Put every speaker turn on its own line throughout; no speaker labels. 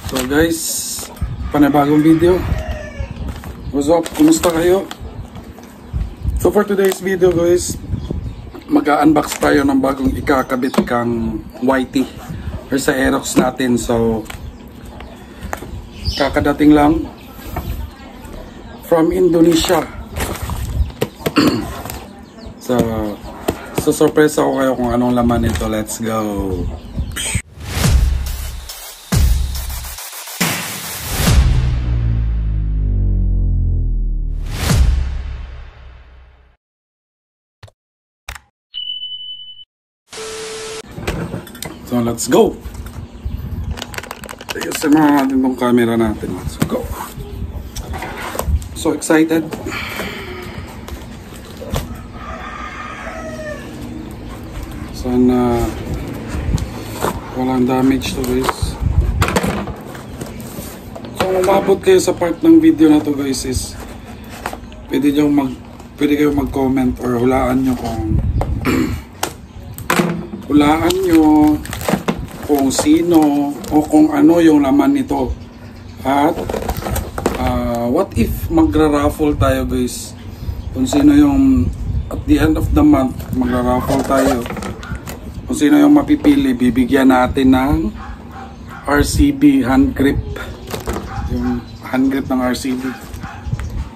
So guys, panibagong video. What's up? Kumusta kayo? So for today's video guys, mag-unbox tayo ng bagong ikakabit kang YT or sa Aerox natin. So kakadating lang from Indonesia. So surprise ako kayo kung anong laman nito. Let's go. So let's go. Ayusin na natin tong camera natin. Let's go. So excited. Sana walang damage to guys. So kung umabot kayo sa part ng video na to guys is pwede kayong mag-comment or hulaan nyo kung sino o kung ano yung laman nito. At what if magra-raffle tayo guys, kung sino yung at the end of the month magra-raffle tayo, kung sino yung mapipili, bibigyan natin ng RCB hand grip, yung hand grip ng RCB.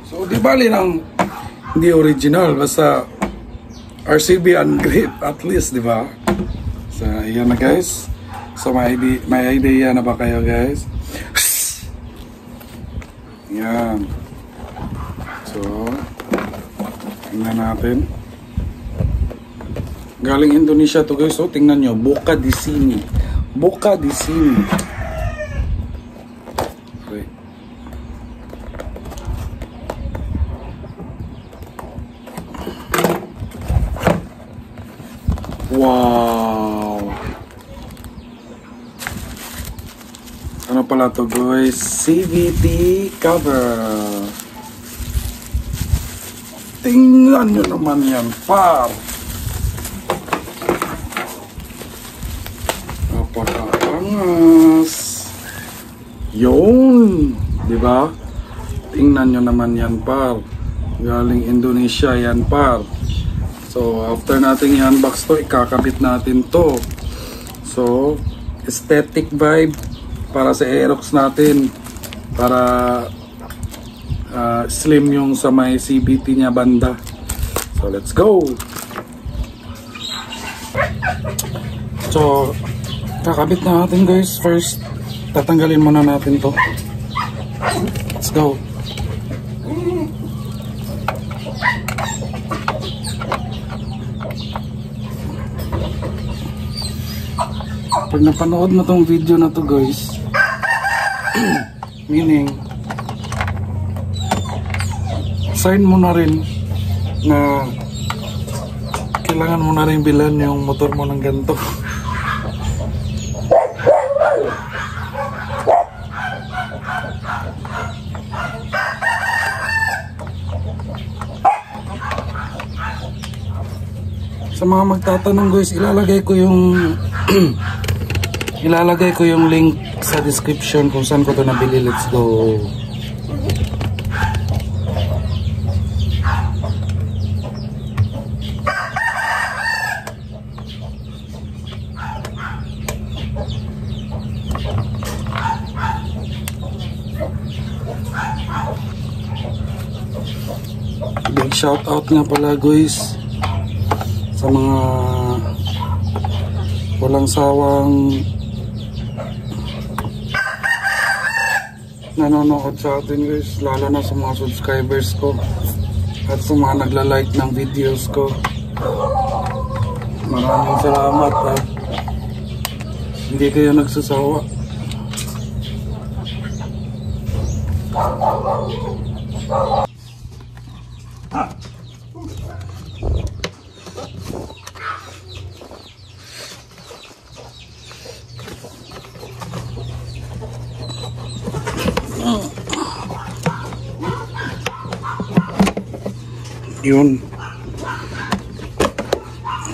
So di bali ng hindi original, basta RCB hand grip at least, di ba? So ayan na guys. So may idea na ba kayo guys? Yan. So tingnan natin. Galing Indonesia to guys. So tingnan nyo, buka di sini. Buka di sini. Okay. Wow. Ano pala to guys? CVT cover. Tingnan nyo naman yan, par. Napakaangas. Yun, di ba? Tingnan nyo naman yan, par. Galing Indonesia yan, par. So after natin i-unbox to, ikakabit natin to. So aesthetic vibe para sa Aerox natin, para slim yung sa may CVT niya banda. So let's go. So kakabit na natin guys. First tatanggalin muna natin to. Let's go. Pag napanood mo tong video na to guys, meaning sign mo na rin na kailangan mo na rin bilan yung motor mo ng ganito. Sa mga magtatanong guys, ilalagay ko yung link sa description kung saan ko to nabili. Let's go. Big shout out nga pala guys sa mga walang sawang nanonood sa atin guys, lalo na sa mga subscribers ko at sa mga nagla-like ng videos ko. Maraming salamat at hindi kayo nagsasawa. Yun.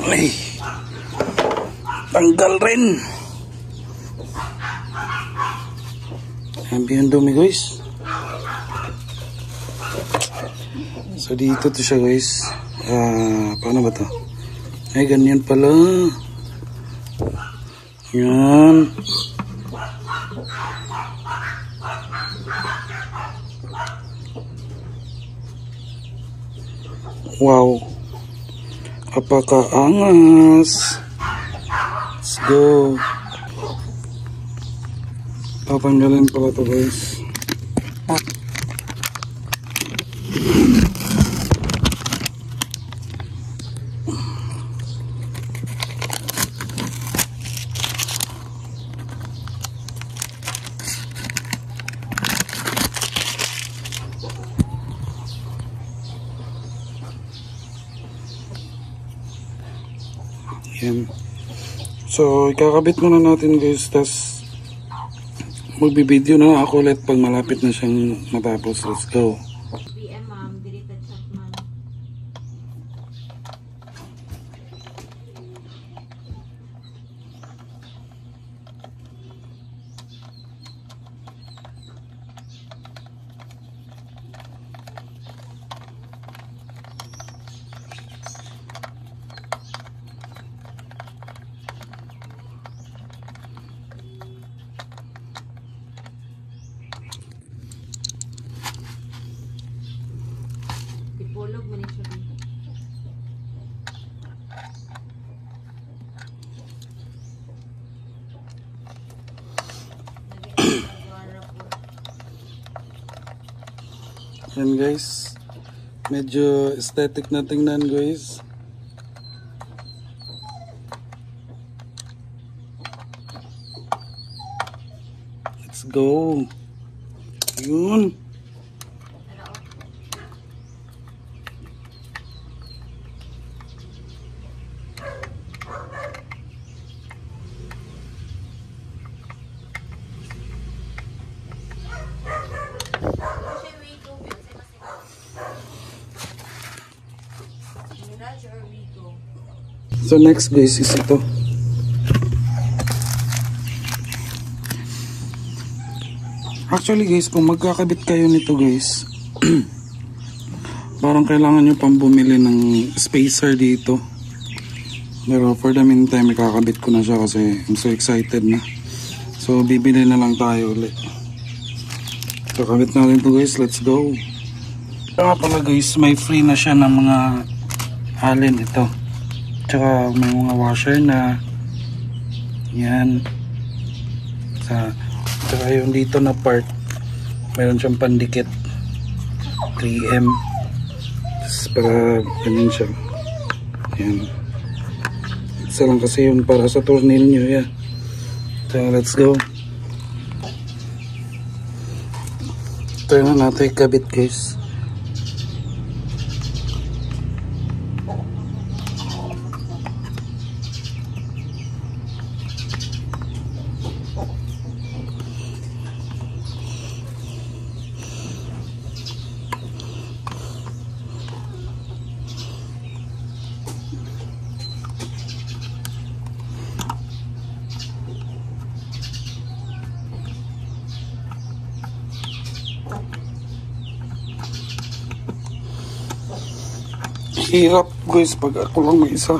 Ay, tanggal rin. Ang yung dumi guys. So dito to siya guys. Paano ba to? Ay ganyan pala. Yan. Wow. Apakaangas. Let's go. Tatanggalin pala to guys. Yan. So, ikakabit muna natin guys, tas magbibideo na ako ulit pag malapit na siyang matapos. Let's go.
PM ma'am, deleted chat ma'am. Tipolog man siya.
Yan guys. Medyo aesthetic na tingnan guys. Let's go. Yun. So next guys is ito. Actually guys, kung magkakabit kayo nito guys, parang kailangan nyo pang bumili ng spacer dito. Pero for the meantime, ikakabit ko na siya kasi I'm so excited na. So bibili na lang tayo ulit. So kabit natin ito guys, let's go. Kaya pala guys, may free na siya ng mga allen ito. Tsaka may mga washer na yan. Tsaka yung dito na part, mayroon siyang pandikit 3M. Tapos para ganyan siya. Yan. Isa lang kasi yun para sa tornilyo. Yeah. So let's go. Ito na natin ikabit guys. Hirap guys pag ako lang may isa.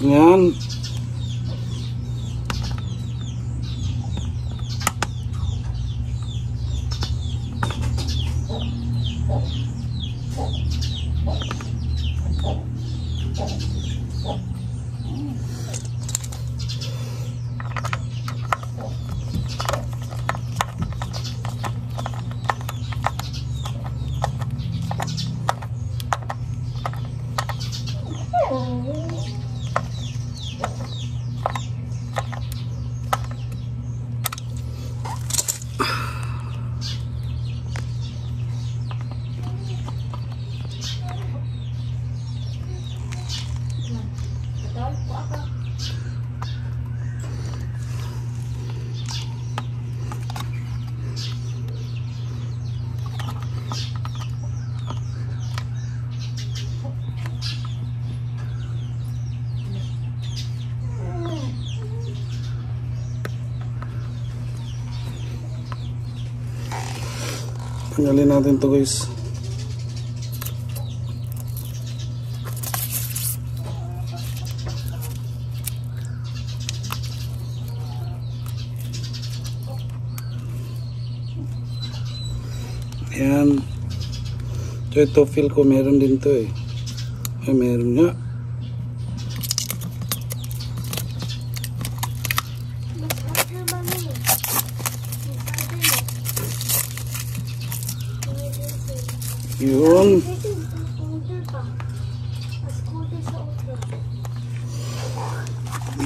Yan. Tanggalin natin to guys. Ayan. So ito feel ko meron din to eh. Ay meron nga. Yun.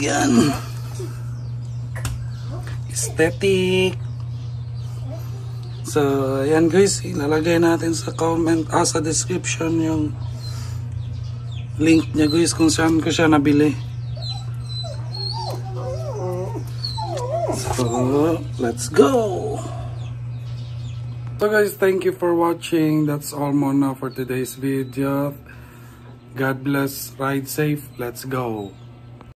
Yan. Aesthetic. So, yan guys, ilalagay natin sa comment, sa description yung link niya guys kung saan ko siya nabili. So, let's go! So guys, thank you for watching. That's all muna for today's video. God bless. Ride safe. Let's go.